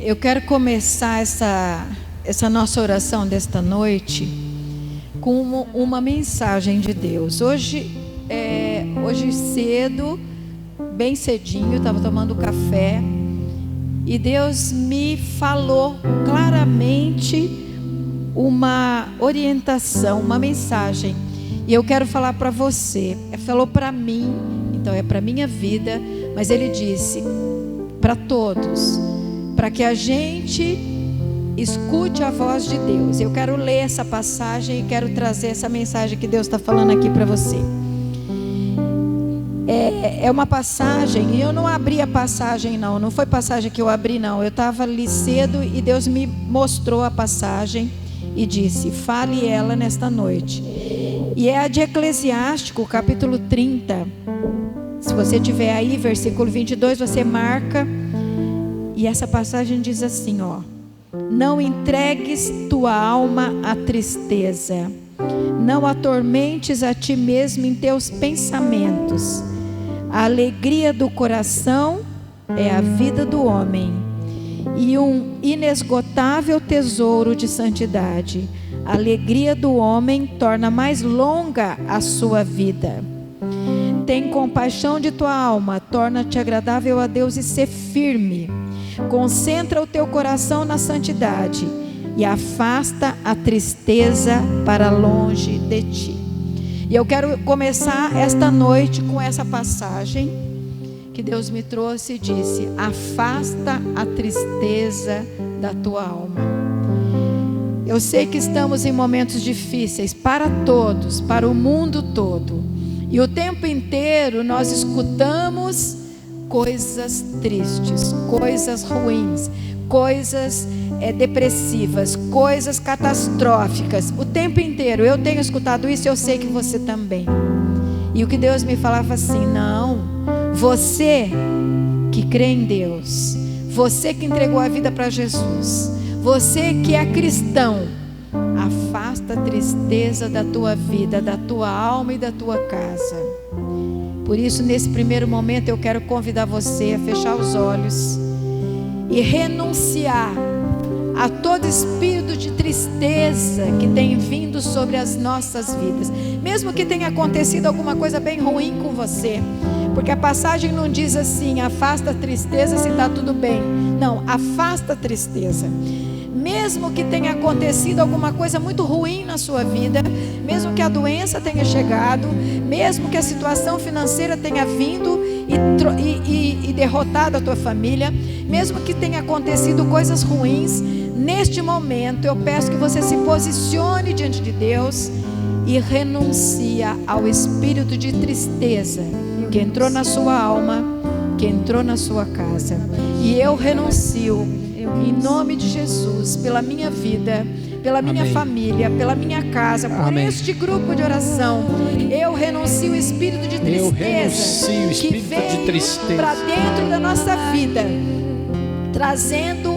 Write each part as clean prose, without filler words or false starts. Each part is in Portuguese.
Eu quero começar essa nossa oração desta noite com uma mensagem de Deus. Hoje cedo, bem cedinho, estava tomando café e Deus me falou claramente uma orientação, uma mensagem. E eu quero falar para você. Ele falou para mim, então é para minha vida, mas Ele disse para todos, para que a gente escute a voz de Deus. Eu quero ler essa passagem e quero trazer essa mensagem que Deus está falando aqui para você. É uma passagem, e eu não abri a passagem não foi passagem que eu abri não, eu estava ali cedo e Deus me mostrou a passagem e disse, fale ela nesta noite. E é a de Eclesiástico, capítulo 30, se você tiver aí, versículo 22, você marca. E essa passagem diz assim, não entregues tua alma à tristeza, não atormentes a ti mesmo em teus pensamentos. A alegria do coração é a vida do homem, e um inesgotável tesouro de santidade. A alegria do homem torna mais longa a sua vida. Tem compaixão de tua alma, torna-te agradável a Deus e ser firme. Concentra o teu coração na santidade e afasta a tristeza para longe de ti. E eu quero começar esta noite com essa passagem que Deus me trouxe e disse, afasta a tristeza da tua alma. Eu sei que estamos em momentos difíceis para todos, para o mundo todo. E o tempo inteiro nós escutamos coisas tristes, coisas ruins, coisas depressivas, coisas catastróficas. O tempo inteiro eu tenho escutado isso e eu sei que você também. E o que Deus me falava assim, não, você que crê em Deus, você que entregou a vida para Jesus, você que é cristão, afasta a tristeza da tua vida, da tua alma e da tua casa. Por isso, nesse primeiro momento, eu quero convidar você a fechar os olhos e renunciar a todo espírito de tristeza que tem vindo sobre as nossas vidas, mesmo que tenha acontecido alguma coisa bem ruim com você, porque a passagem não diz assim, afasta a tristeza se está tudo bem. Não, afasta a tristeza. Mesmo que tenha acontecido alguma coisa muito ruim na sua vida, mesmo que a doença tenha chegado, mesmo que a situação financeira tenha vindo e derrotado a tua família, mesmo que tenha acontecido coisas ruins, neste momento eu peço que você se posicione diante de Deus e renuncia ao espírito de tristeza que entrou na sua alma, que entrou na sua casa. E eu renuncio em nome de Jesus, pela minha vida, pela minha família, pela minha casa, por este grupo de oração. Eu renuncio o espírito de tristeza que veio para dentro da nossa vida, trazendo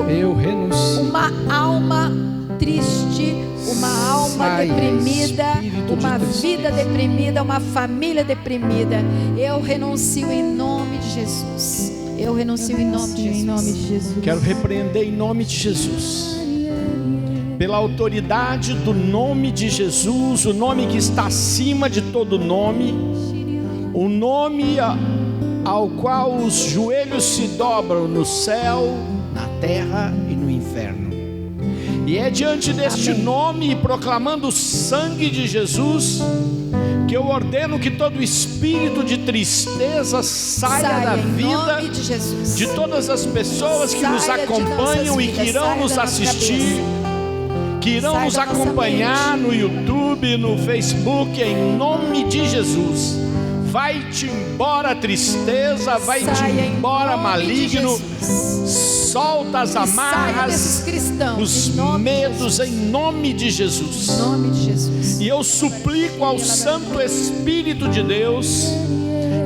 uma alma triste, uma alma deprimida, uma vida deprimida, uma família deprimida. Eu renuncio em nome de Jesus. Eu renuncio em nome de Jesus. Quero repreender em nome de Jesus. Pela autoridade do nome de Jesus, o nome que está acima de todo nome, o nome ao qual os joelhos se dobram no céu, na terra e no inferno. E é diante deste nome, proclamando o sangue de Jesus, que eu ordeno que todo espírito de tristeza saia da vida de todas as pessoas que nos acompanham e que irão nos assistir, que irão nos acompanhar no YouTube, no Facebook, em nome de Jesus. Vai-te embora tristeza, vai-te embora maligno, solta as amarras, os medos em nome de Jesus. E eu suplico ao Santo Espírito de Deus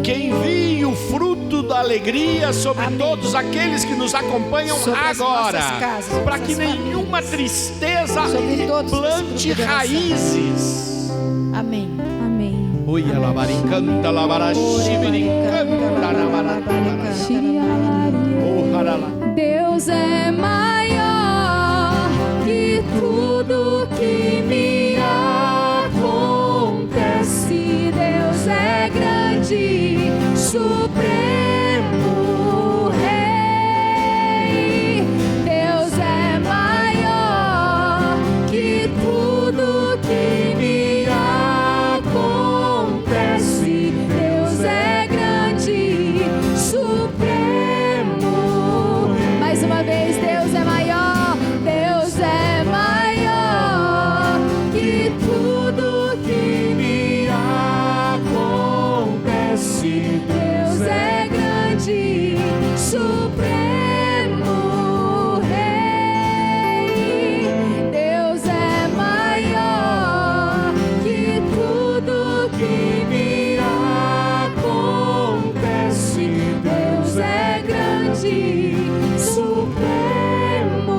que envie o fruto da alegria sobre todos aqueles que nos acompanham agora, para que nenhuma tristeza plante raízes. Amém. Oi, alabarincanta, alabaraxibirincanta, alabaraxibirincanta. Deus é mais. Supremo Rei, Deus é maior que tudo que me acontece. Deus é grande, Supremo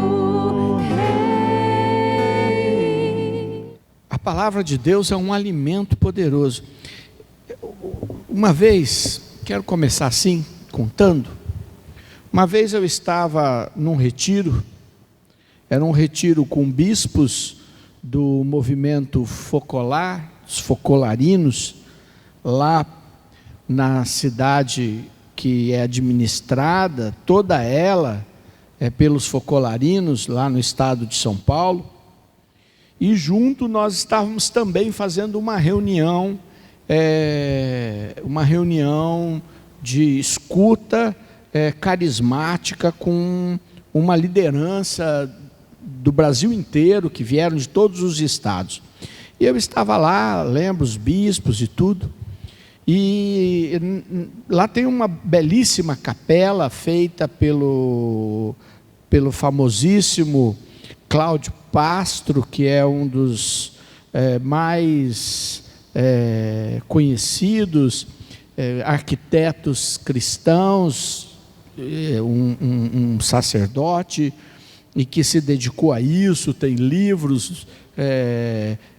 Rei. A palavra de Deus é um alimento poderoso. Uma vez, quero começar assim, contando. Uma vez eu estava num retiro, era um retiro com bispos do movimento focolar, os focolarinos, lá na cidade que é administrada, toda ela pelos focolarinos, lá no estado de São Paulo. E junto nós estávamos também fazendo uma reunião de escuta carismática com uma liderança do Brasil inteiro, que vieram de todos os estados. E eu estava lá, lembro os bispos e tudo, e lá tem uma belíssima capela feita pelo famosíssimo Cláudio Pastro, que é um dos mais conhecidos arquitetos cristãos, um sacerdote, e que se dedicou a isso, tem livros,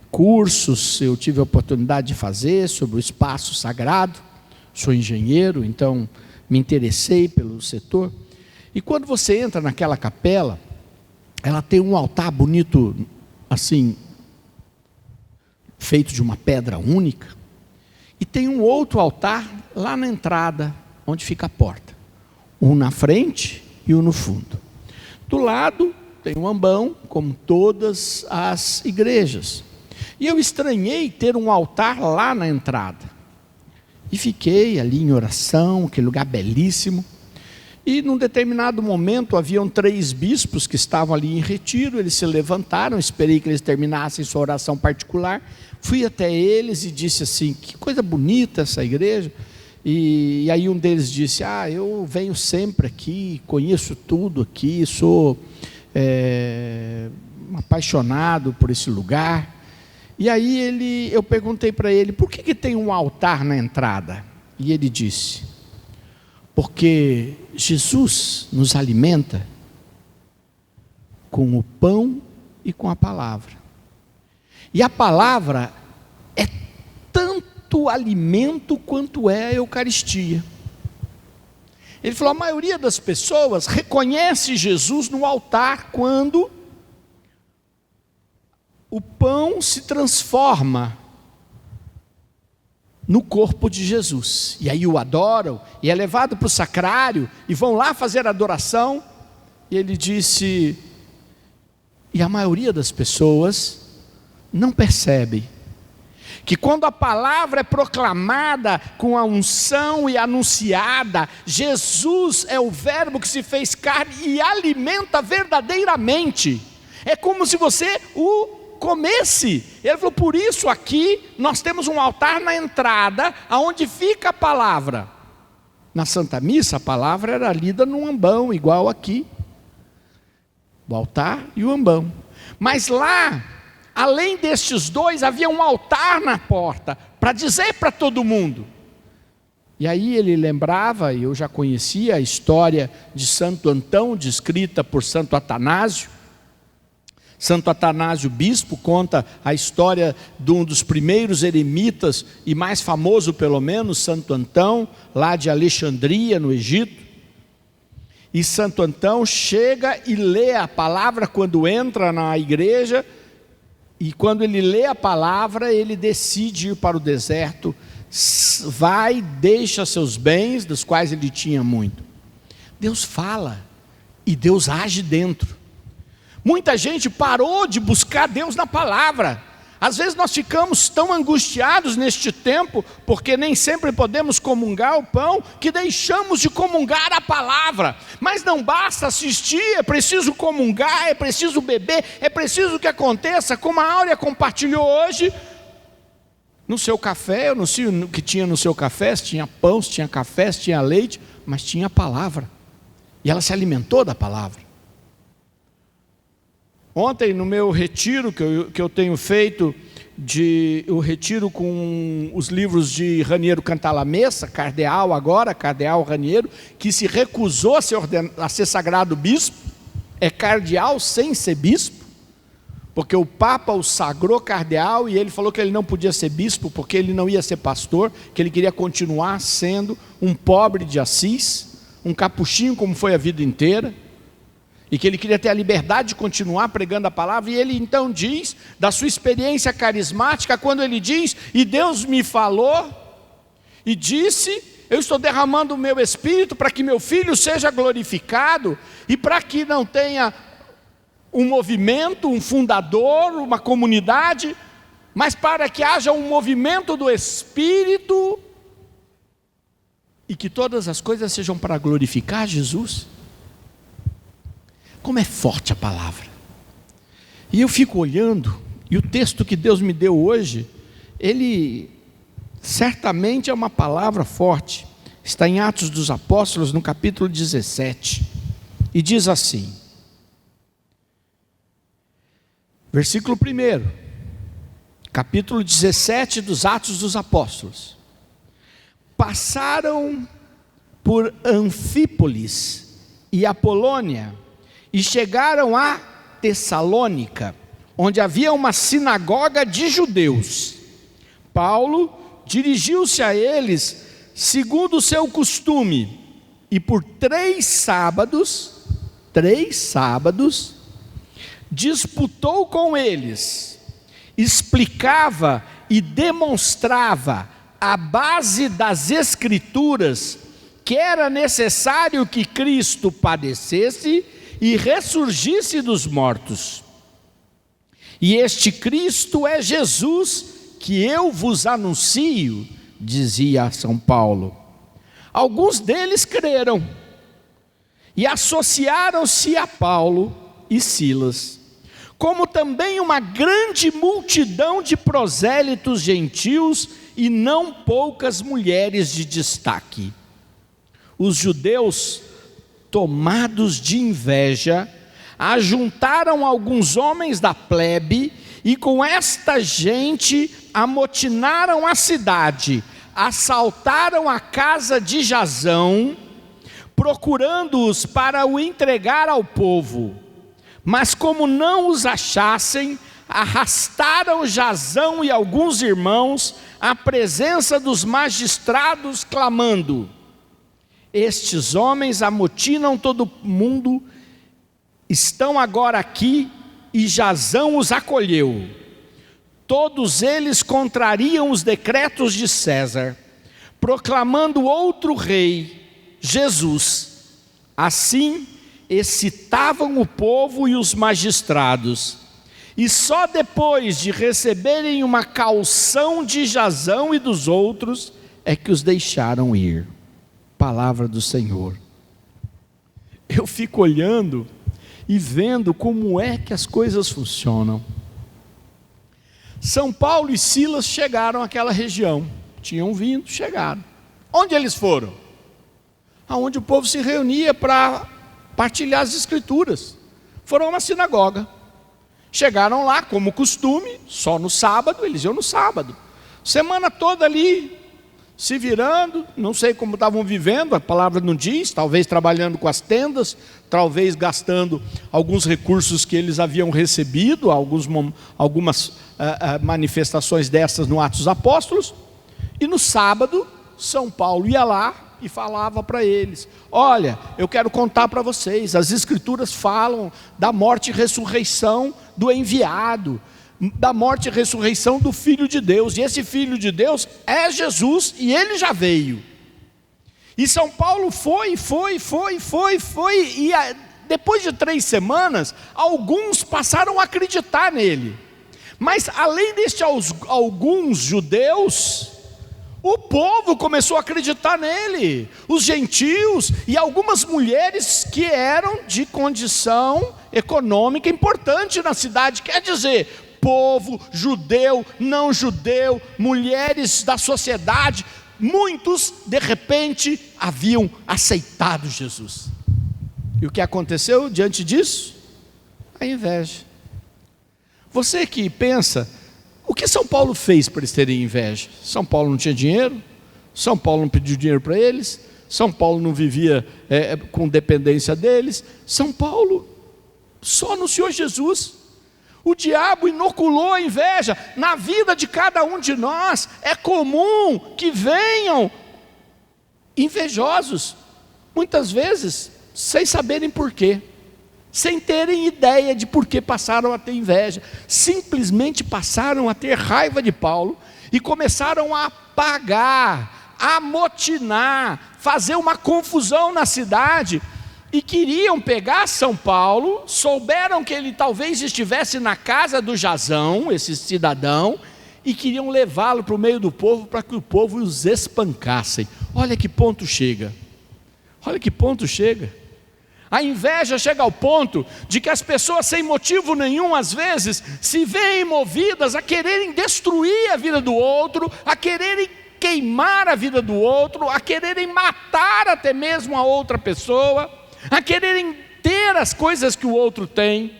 cursos, eu tive a oportunidade de fazer sobre o espaço sagrado. Sou engenheiro, então me interessei pelo setor. E quando você entra naquela capela, ela tem um altar bonito, assim, feito de uma pedra única, e tem um outro altar lá na entrada, onde fica a porta. Um na frente e um no fundo. Do lado tem um ambão, como todas as igrejas. E eu estranhei ter um altar lá na entrada. E fiquei ali em oração, aquele lugar belíssimo. E num determinado momento haviam 3 bispos que estavam ali em retiro. Eles se levantaram, esperei que eles terminassem sua oração particular. Fui até eles e disse assim: que coisa bonita essa igreja. E aí um deles disse: eu venho sempre aqui, conheço tudo aqui, sou apaixonado por esse lugar. E aí eu perguntei para ele: por que tem um altar na entrada? E ele disse: porque Jesus nos alimenta com o pão e com a palavra. E a palavra é tanto alimento quanto é a Eucaristia. Ele falou: a maioria das pessoas reconhece Jesus no altar quando o pão se transforma no corpo de Jesus, e aí o adoram, e é levado para o sacrário, e vão lá fazer adoração. E ele disse: e a maioria das pessoas não percebe que quando a palavra é proclamada com a unção e anunciada, Jesus é o verbo que se fez carne e alimenta verdadeiramente. É como se você o comesse. Ele falou: por isso aqui nós temos um altar na entrada, aonde fica a palavra. Na Santa Missa a palavra era lida num ambão, igual aqui, o altar e o ambão. Mas lá, além destes 2, havia um altar na porta, para dizer para todo mundo. E aí ele lembrava, e eu já conhecia a história de Santo Antão, descrita por Santo Atanásio. Santo Atanásio Bispo conta a história de um dos primeiros eremitas, e mais famoso pelo menos, Santo Antão, lá de Alexandria, no Egito. E Santo Antão chega e lê a palavra quando entra na igreja, e quando ele lê a palavra, ele decide ir para o deserto, vai, deixa seus bens, dos quais ele tinha muito. Deus fala, e Deus age dentro. Muita gente parou de buscar Deus na palavra. Às vezes nós ficamos tão angustiados neste tempo, porque nem sempre podemos comungar o pão, que deixamos de comungar a palavra. Mas não basta assistir, é preciso comungar, é preciso beber, é preciso que aconteça, como a Áurea compartilhou hoje, no seu café. Eu não sei o que tinha no seu café, se tinha pão, se tinha café, se tinha leite, mas tinha a palavra. E ela se alimentou da palavra. Ontem, no meu retiro que eu tenho feito, o retiro com os livros de Raniero Cantalamessa, cardeal Raniero, que se recusou a ser sagrado bispo, é cardeal sem ser bispo, porque o Papa o sagrou cardeal e ele falou que ele não podia ser bispo, porque ele não ia ser pastor, que ele queria continuar sendo um pobre de Assis, um capuchinho como foi a vida inteira, e que ele queria ter a liberdade de continuar pregando a palavra. E ele então diz, da sua experiência carismática, quando ele diz, e Deus me falou, e disse, eu estou derramando o meu espírito para que meu filho seja glorificado, e para que não tenha um movimento, um fundador, uma comunidade, mas para que haja um movimento do Espírito, e que todas as coisas sejam para glorificar Jesus. Como é forte a palavra. E eu fico olhando, e o texto que Deus me deu hoje, ele certamente é uma palavra forte. Está em Atos dos Apóstolos, no capítulo 17. E diz assim, versículo 1, capítulo 17 dos Atos dos Apóstolos. Passaram por Anfípolis e Apolônia, e chegaram a Tessalônica, onde havia uma sinagoga de judeus. Paulo dirigiu-se a eles segundo o seu costume, e por 3 sábados, disputou com eles, explicava e demonstrava a base das Escrituras, que era necessário que Cristo padecesse e ressurgisse dos mortos. E este Cristo é Jesus que eu vos anuncio, dizia São Paulo. Alguns deles creram e associaram-se a Paulo e Silas, como também uma grande multidão de prosélitos gentios e não poucas mulheres de destaque. Os judeus, tomados de inveja, ajuntaram alguns homens da plebe e com esta gente amotinaram a cidade, assaltaram a casa de Jasão, procurando-os para o entregar ao povo. Mas como não os achassem, arrastaram Jasão e alguns irmãos à presença dos magistrados, clamando: estes homens amotinam todo mundo, estão agora aqui, e Jasão os acolheu. Todos eles contrariam os decretos de César, proclamando outro rei, Jesus. Assim, excitavam o povo e os magistrados, e só depois de receberem uma caução de Jasão e dos outros, é que os deixaram ir. Palavra do Senhor. Eu fico olhando e vendo como é que as coisas funcionam. São Paulo e Silas chegaram àquela região, tinham vindo, chegaram. Onde eles foram? Aonde o povo se reunia para partilhar as Escrituras. Foram a uma sinagoga. Chegaram lá, como costume, só no sábado, eles iam no sábado. Semana toda ali, se virando, não sei como estavam vivendo, a palavra não diz, talvez trabalhando com as tendas, talvez gastando alguns recursos que eles haviam recebido, algumas manifestações dessas no Atos dos Apóstolos. E no sábado, São Paulo ia lá e falava para eles: olha, eu quero contar para vocês, as Escrituras falam da morte e ressurreição do enviado, da morte e ressurreição do Filho de Deus, e esse Filho de Deus é Jesus, e ele já veio. E São Paulo foi, e depois de 3 semanas, alguns passaram a acreditar nele. Mas além destes alguns judeus, o povo começou a acreditar nele, os gentios e algumas mulheres que eram de condição econômica importante na cidade, quer dizer, povo, judeu, não judeu, mulheres da sociedade, muitos de repente haviam aceitado Jesus. E o que aconteceu diante disso? A inveja. Você que pensa, o que São Paulo fez para eles terem inveja? São Paulo não tinha dinheiro? São Paulo não pediu dinheiro para eles? São Paulo não vivia com dependência deles? São Paulo só anunciou Jesus. O diabo inoculou a inveja na vida de cada um de nós. É comum que venham invejosos, muitas vezes sem saberem porquê, sem terem ideia de por que passaram a ter inveja, simplesmente passaram a ter raiva de Paulo e começaram a pagar, a amotinar, fazer uma confusão na cidade, e queriam pegar São Paulo. Souberam que ele talvez estivesse na casa do Jasão, esse cidadão, e queriam levá-lo para o meio do povo, para que o povo os espancassem. Olha que ponto chega, olha que ponto chega. A inveja chega ao ponto de que as pessoas sem motivo nenhum, às vezes, se veem movidas a quererem destruir a vida do outro, a quererem queimar a vida do outro, a quererem matar até mesmo a outra pessoa, a quererem ter as coisas que o outro tem.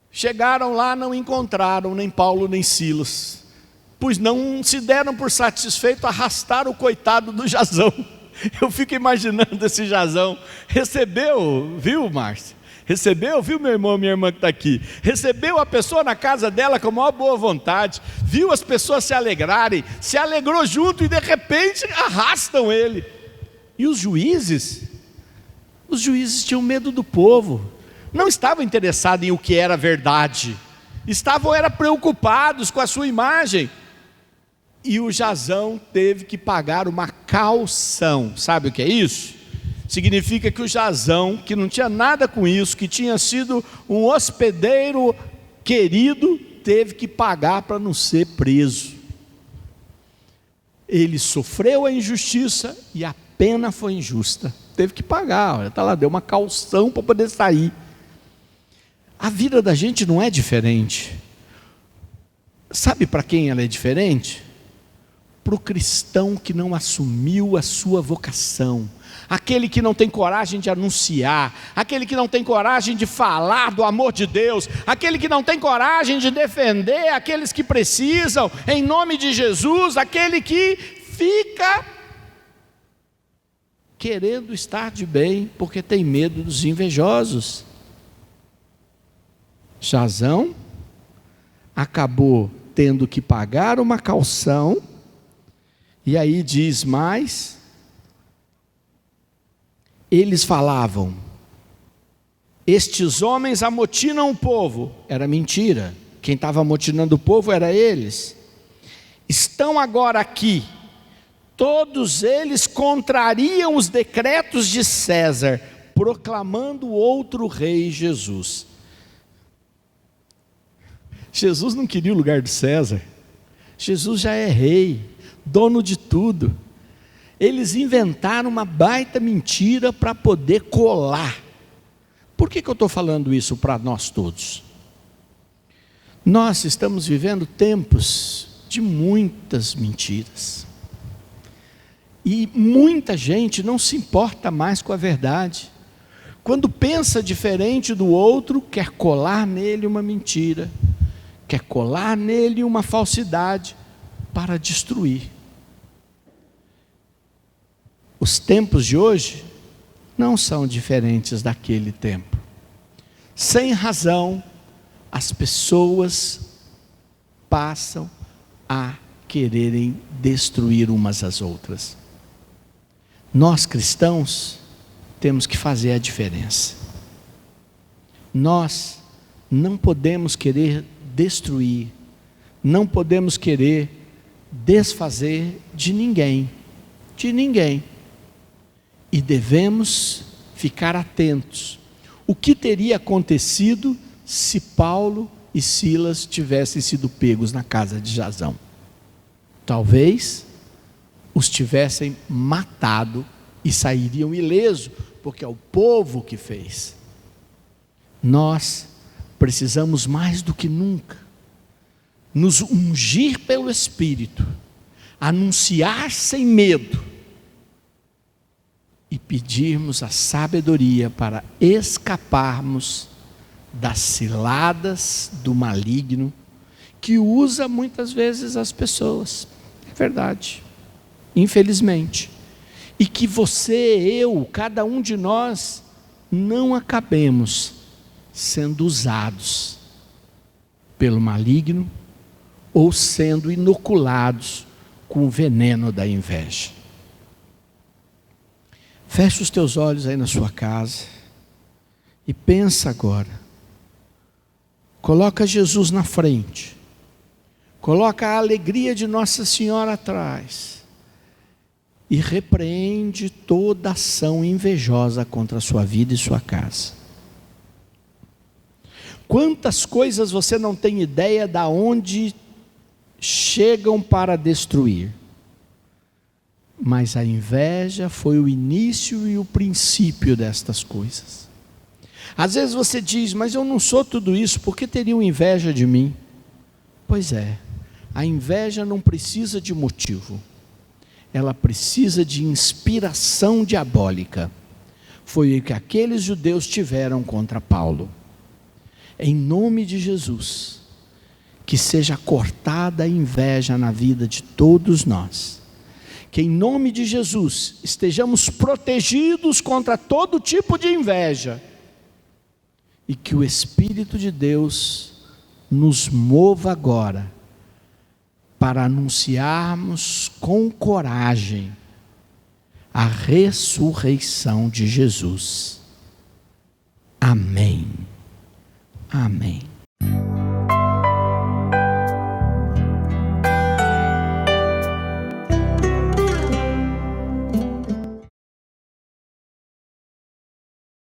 Chegaram lá, não encontraram nem Paulo nem Silas, pois não se deram por satisfeito, arrastaram o coitado do Jasão. Eu fico imaginando esse Jasão, recebeu, viu, Márcia? Recebeu, viu, meu irmão, minha irmã que está aqui, recebeu a pessoa na casa dela com a maior boa vontade, viu as pessoas se alegrarem, se alegrou junto e de repente arrastam ele. E os juízes tinham medo do povo, não estavam interessados em o que era verdade, estavam preocupados com a sua imagem. E o Jasão teve que pagar uma caução. Sabe o que é isso? Significa que o Jasão, que não tinha nada com isso, que tinha sido um hospedeiro querido, teve que pagar para não ser preso. Ele sofreu a injustiça e a pena foi injusta, teve que pagar, olha, tá lá, deu uma caução para poder sair. A vida da gente não é diferente. Sabe para quem ela é diferente? Para o cristão que não assumiu a sua vocação, aquele que não tem coragem de anunciar, aquele que não tem coragem de falar do amor de Deus, aquele que não tem coragem de defender aqueles que precisam, em nome de Jesus, aquele que fica querendo estar de bem, porque tem medo dos invejosos. Jasão acabou tendo que pagar uma caução, e aí diz mais, eles falavam, estes homens amotinam o povo. Era mentira, quem estava amotinando o povo era eles. Estão agora aqui, todos eles contrariam os decretos de César, proclamando outro rei, Jesus. Jesus não queria o lugar de César, Jesus já é rei, dono de tudo. Eles inventaram uma baita mentira para poder colar. Por que eu estou falando isso para nós todos? Nós estamos vivendo tempos de muitas mentiras, e muita gente não se importa mais com a verdade. Quando pensa diferente do outro, quer colar nele uma mentira, quer colar nele uma falsidade para destruir. Os tempos de hoje não são diferentes daquele tempo. Sem razão, as pessoas passam a quererem destruir umas às outras. Nós cristãos temos que fazer a diferença. Nós não podemos querer destruir, não podemos querer desfazer de ninguém, e devemos ficar atentos. O que teria acontecido se Paulo e Silas tivessem sido pegos na casa de Jasão? Talvez os tivessem matado e sairiam ilesos, porque é o povo que fez. Nós precisamos mais do que nunca nos ungir pelo Espírito, anunciar sem medo, e pedirmos a sabedoria para escaparmos das ciladas do maligno, que usa muitas vezes as pessoas. É verdade, infelizmente. E que você, eu, cada um de nós, não acabemos sendo usados pelo maligno ou sendo inoculados com o veneno da inveja. Feche os teus olhos aí na sua casa e pensa agora. Coloca Jesus na frente. Coloca a alegria de Nossa Senhora atrás. E repreende toda ação invejosa contra a sua vida e sua casa. Quantas coisas você não tem ideia de onde chegam para destruir. Mas a inveja foi o início e o princípio destas coisas. Às vezes você diz, mas eu não sou tudo isso, por que teriam inveja de mim? Pois é, a inveja não precisa de motivo. Ela precisa de inspiração diabólica. Foi o que aqueles judeus tiveram contra Paulo. Em nome de Jesus, que seja cortada a inveja na vida de todos nós. Que em nome de Jesus estejamos protegidos contra todo tipo de inveja. E que o Espírito de Deus nos mova agora para anunciarmos com coragem a ressurreição de Jesus. Amém. Amém.